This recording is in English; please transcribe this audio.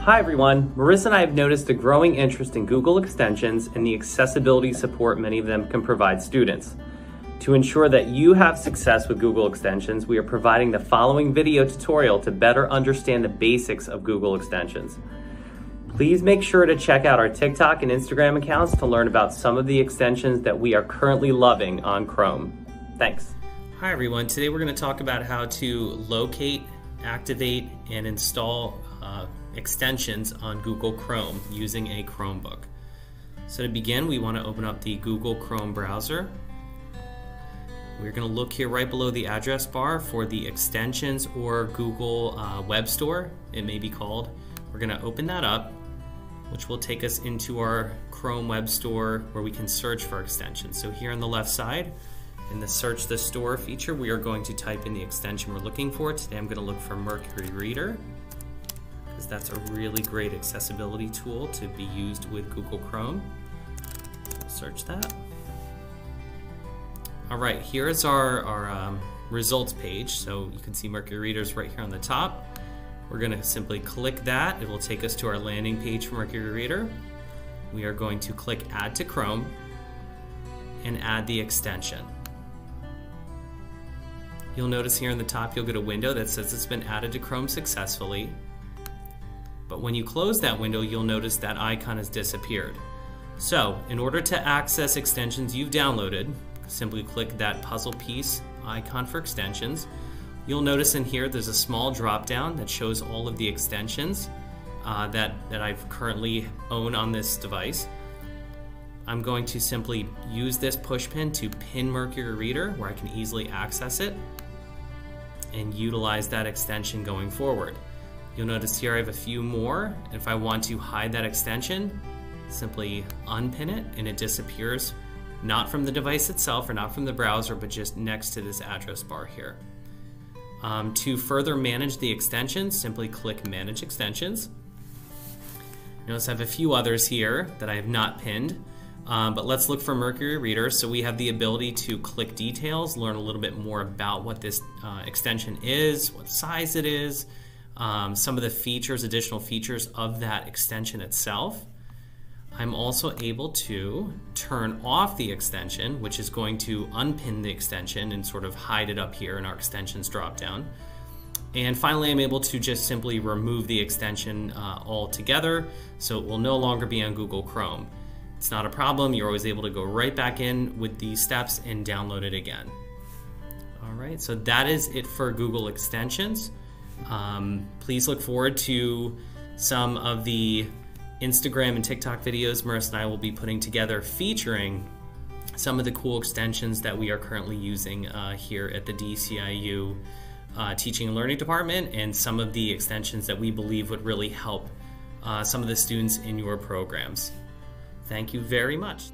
Hi everyone, Marisa and I have noticed a growing interest in Google extensions and the accessibility support many of them can provide students. To ensure that you have success with Google extensions, we are providing the following video tutorial to better understand the basics of Google extensions. Please make sure to check out our TikTok and Instagram accounts to learn about some of the extensions that we are currently loving on Chrome. Thanks. Hi everyone, today we're going to talk about how to locate, activate, and install extensions on Google Chrome using a Chromebook. So to begin, we want to open up the Google Chrome browser. We're going to look here right below the address bar for the extensions or Google Web Store, it may be called. We're going to open that up, which will take us into our Chrome Web Store where we can search for extensions. So here on the left side, in the Search the Store feature, we are going to type in the extension we're looking for. Today I'm going to look for Mercury Reader, because that's a really great accessibility tool to be used with Google Chrome. We'll search that. All right, here is our results page. So you can see Mercury Readers right here on the top. We're going to simply click that. It will take us to our landing page for Mercury Reader. We are going to click Add to Chrome and add the extension. You'll notice here on the top you'll get a window that says it's been added to Chrome successfully. But when you close that window, you'll notice that icon has disappeared. So in order to access extensions you've downloaded, simply click that puzzle piece icon for extensions. You'll notice in here there's a small drop down that shows all of the extensions that I've currently own on this device. I'm going to simply use this push pin to pin Mercury Reader where I can easily access it and utilize that extension going forward. You'll notice here I have a few more. If I want to hide that extension, simply unpin it and it disappears, not from the device itself or not from the browser, but just next to this address bar here. To further manage the extensions, simply click Manage Extensions. Notice I have a few others here that I have not pinned, but let's look for Mercury Reader. So we have the ability to click details, learn a little bit more about what this extension is, what size it is, some of the features, additional features of that extension itself. I'm also able to turn off the extension, which is going to unpin the extension and sort of hide it up here in our extensions dropdown. And finally, I'm able to just simply remove the extension altogether, so it will no longer be on Google Chrome. It's not a problem. You're always able to go right back in with these steps and download it again. All right, so that is it for Google extensions. Please look forward to some of the Instagram and TikTok videos Marisa and I will be putting together featuring some of the cool extensions that we are currently using here at the DCIU Teaching and Learning Department, and some of the extensions that we believe would really help some of the students in your programs. Thank you very much.